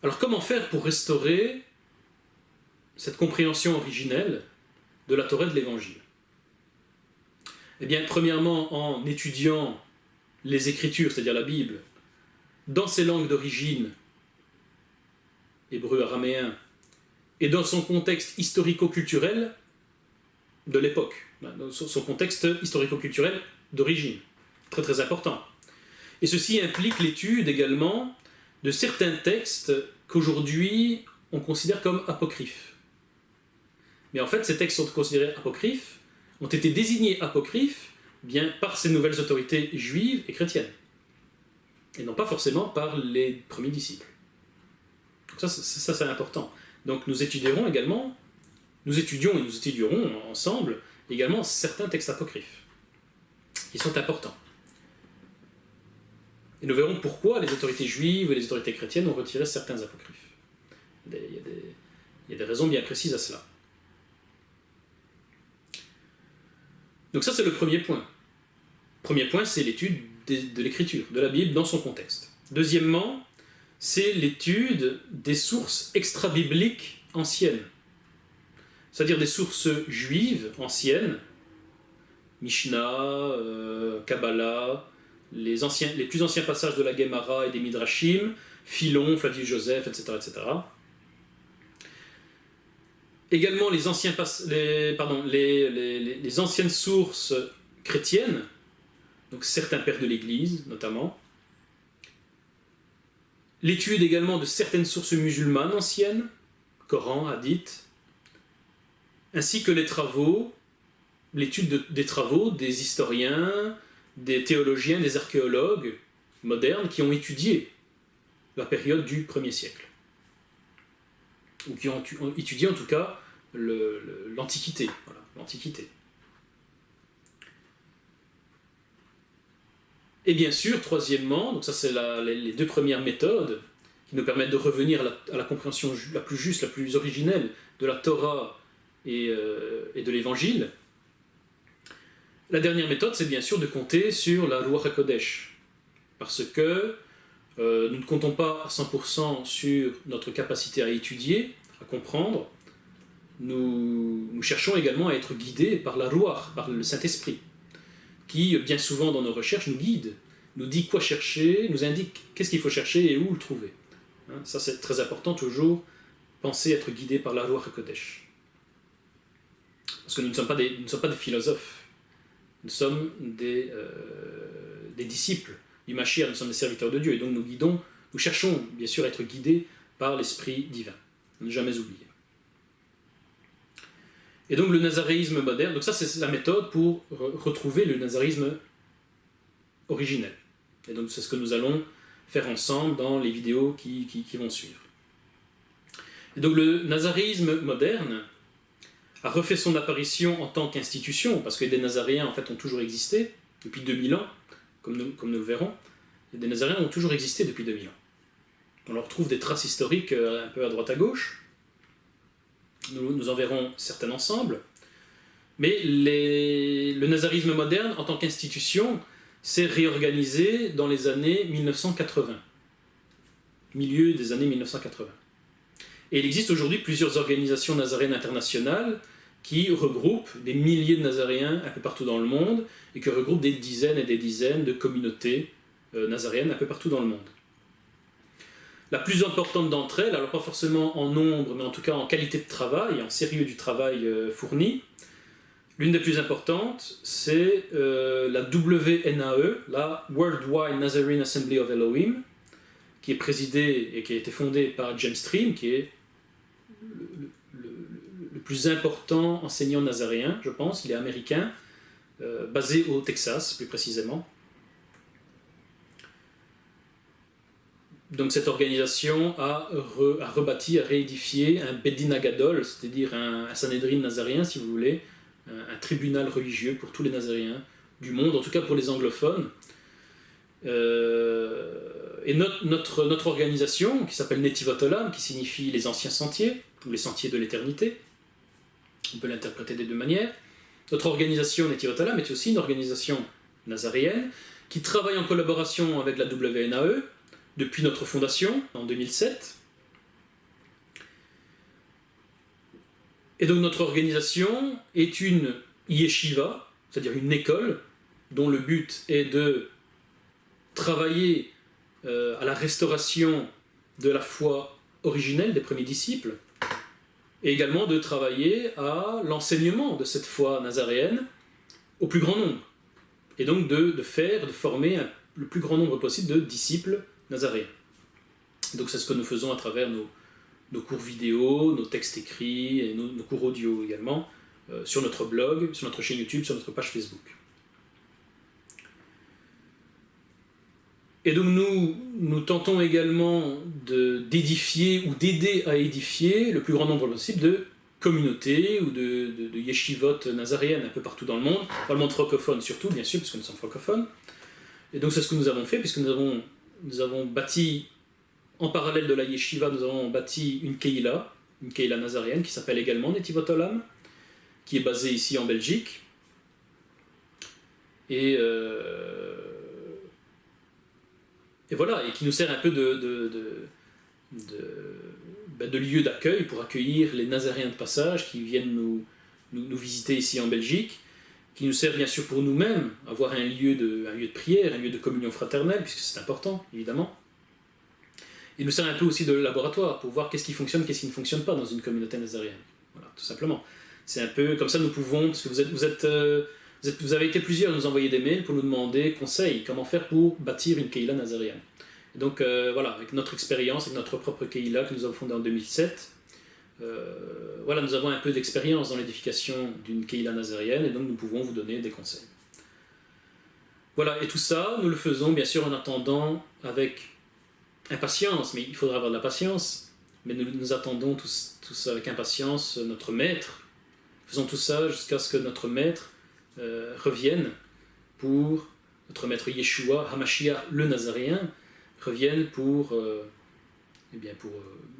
A: Alors comment faire pour restaurer cette compréhension originelle de la Torah et de l'Évangile? Eh bien, premièrement, en étudiant les Écritures, c'est-à-dire la Bible, dans ses langues d'origine, hébreu, araméen, et dans son contexte historico-culturel de l'époque, dans son contexte historico-culturel d'origine. Très très important. Et ceci implique l'étude également de certains textes qu'aujourd'hui on considère comme apocryphes. Mais en fait, ces textes sont considérés apocryphes, ont été désignés apocryphes bien par ces nouvelles autorités juives et chrétiennes, et non pas forcément par les premiers disciples. Donc ça c'est important. Donc nous étudierons et nous étudierons ensemble également certains textes apocryphes, qui sont importants. Et nous verrons pourquoi les autorités juives et les autorités chrétiennes ont retiré certains apocryphes. Il y a des raisons bien précises à cela. Donc ça, c'est le premier point. Premier point, c'est l'étude de l'écriture, de la Bible dans son contexte. Deuxièmement, c'est l'étude des sources extra-bibliques anciennes. C'est-à-dire des sources juives anciennes Mishnah, Kabbalah, les plus anciens passages de la Gemara et des Midrashim, Philon, Flavius Joseph, etc. etc. Également les anciennes sources chrétiennes, donc certains pères de l'Église notamment. L'étude également de certaines sources musulmanes anciennes, Coran, Hadith, ainsi que l'étude des travaux des historiens, des théologiens, des archéologues modernes qui ont étudié la période du 1er siècle. Ou qui ont étudié en tout cas l'Antiquité. Voilà, l'Antiquité. Et bien sûr, troisièmement, donc ça c'est les deux premières méthodes qui nous permettent de revenir à la compréhension la plus juste, la plus originelle de la Torah et de l'Évangile. La dernière méthode, c'est bien sûr de compter sur la Ruach HaKodesh, parce que nous ne comptons pas à 100% sur notre capacité à étudier, à comprendre. Nous cherchons également à être guidés par la Ruach, par le Saint-Esprit, qui, bien souvent dans nos recherches, nous guide, nous dit quoi chercher, nous indique qu'est-ce qu'il faut chercher et où le trouver. Ça, c'est très important, toujours, penser être guidé par la Ruach HaKodesh. Parce que nous ne sommes pas des philosophes, nous sommes des disciples du Mashiach, nous sommes des serviteurs de Dieu, et donc nous cherchons bien sûr à être guidés par l'Esprit divin, ne jamais oublier. Et donc le nazaréisme moderne, donc ça c'est la méthode pour retrouver le nazaréisme originel. Et donc c'est ce que nous allons faire ensemble dans les vidéos qui vont suivre. Et donc le nazaréisme moderne a refait son apparition en tant qu'institution, parce que des nazaréens en fait ont toujours existé depuis 2000 ans, comme nous le verrons. Et des nazaréens ont toujours existé depuis 2000 ans. On leur retrouve des traces historiques un peu à droite à gauche. Nous en verrons certaines ensemble. Mais le nazarisme moderne, en tant qu'institution, s'est réorganisé dans les années 1980. Milieu des années 1980. Et il existe aujourd'hui plusieurs organisations nazaréennes internationales qui regroupent des milliers de nazaréens un peu partout dans le monde et qui regroupent des dizaines et des dizaines de communautés nazaréennes un peu partout dans le monde. La plus importante d'entre elles, alors pas forcément en nombre, mais en tout cas en qualité de travail, en sérieux du travail fourni, l'une des plus importantes, c'est la WNAE, la Worldwide Nazarene Assembly of Elohim, qui est présidée et qui a été fondée par James Stream, qui est le plus important enseignant nazaréen, je pense. Il est américain, basé au Texas, plus précisément. Donc cette organisation a rebâti, a réédifié un Bedin Agadol, c'est-à-dire un Sanhedrin nazaréen, si vous voulez, un tribunal religieux pour tous les nazaréens du monde, en tout cas pour les anglophones. Et notre organisation, qui s'appelle Netivot Olam, qui signifie les anciens sentiers, ou les sentiers de l'éternité, on peut l'interpréter des deux manières. Notre organisation Netivot Olam est aussi une organisation nazaréenne qui travaille en collaboration avec la WNAE, depuis notre fondation, en 2007. Et donc notre organisation est une yeshiva, c'est-à-dire une école, dont le but est de travailler à la restauration de la foi originelle des premiers disciples, et également de travailler à l'enseignement de cette foi nazaréenne au plus grand nombre. Et donc de former le plus grand nombre possible de disciples nazaréens. Donc c'est ce que nous faisons à travers nos cours vidéo, nos textes écrits et nos cours audio également, sur notre blog, sur notre chaîne YouTube, sur notre page Facebook. Et donc nous tentons également d'édifier ou d'aider à édifier le plus grand nombre possible de communautés ou de yeshivot nazaréennes un peu partout dans le monde francophone surtout, bien sûr, puisque nous sommes francophones. Et donc c'est ce que nous avons fait, puisque nous avons bâti, en parallèle de la yeshiva, nous avons bâti une keïla nazaréenne qui s'appelle également Netivot Olam, qui est basée ici en Belgique. Et voilà, et qui nous sert un peu de lieu d'accueil pour accueillir les nazaréens de passage qui viennent nous visiter ici en Belgique, qui nous sert bien sûr pour nous-mêmes, avoir un lieu de prière, un lieu de communion fraternelle, puisque c'est important, évidemment. Il nous sert un peu aussi de laboratoire, pour voir qu'est-ce qui fonctionne, qu'est-ce qui ne fonctionne pas dans une communauté nazaréenne. Voilà, tout simplement. C'est un peu comme ça nous pouvons, parce que vous avez été plusieurs à nous envoyer des mails pour nous demander conseils, comment faire pour bâtir une Keïla nazaréenne. Et donc voilà, avec notre expérience, avec notre propre Keïla que nous avons fondée en 2007, voilà, nous avons un peu d'expérience dans l'édification d'une Keïla nazaréenne, et donc nous pouvons vous donner des conseils. Voilà, et tout ça, nous le faisons bien sûr en attendant avec impatience, mais il faudra avoir de la patience, mais nous attendons tous avec impatience notre maître. Faisons tout ça jusqu'à ce que notre maître revienne pour, notre maître Yeshua, Hamashiach le Nazaréen, revienne pour,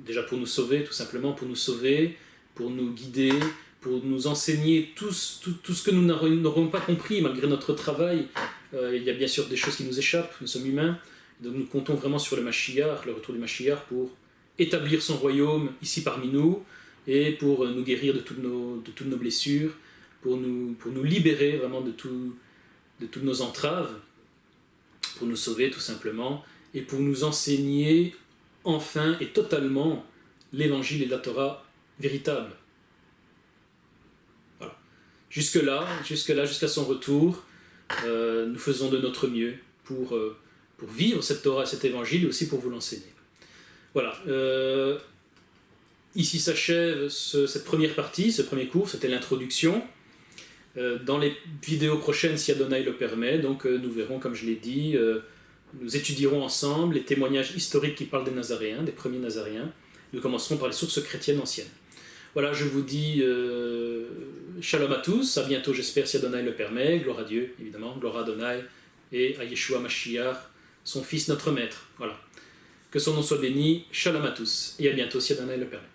A: déjà pour nous sauver, tout simplement, pour nous sauver, pour nous guider, pour nous enseigner tout ce que nous n'aurons pas compris malgré notre travail. Il y a bien sûr des choses qui nous échappent, nous sommes humains, donc nous comptons vraiment sur le Mashiach, le retour du Mashiach, pour établir son royaume ici parmi nous, et pour nous guérir de toutes nos blessures, pour nous libérer vraiment de toutes nos entraves, pour nous sauver tout simplement, et pour nous enseigner enfin et totalement l'évangile et la Torah véritable. Voilà. Jusque-là, jusqu'à son retour, nous faisons de notre mieux pour vivre cette Torah, cet évangile, et aussi pour vous l'enseigner. Voilà. Ici s'achève cette première partie, ce premier cours, c'était l'introduction. Dans les vidéos prochaines, si Adonai le permet, donc nous verrons, comme je l'ai dit, nous étudierons ensemble les témoignages historiques qui parlent des Nazaréens, des premiers Nazaréens. Nous commencerons par les sources chrétiennes anciennes. Voilà, je vous dis shalom à tous, à bientôt j'espère si Adonai le permet, gloire à Dieu évidemment, gloire à Adonai et à Yeshua Mashiach, son fils notre maître. Voilà. Que son nom soit béni, shalom à tous, et à bientôt si Adonai le permet.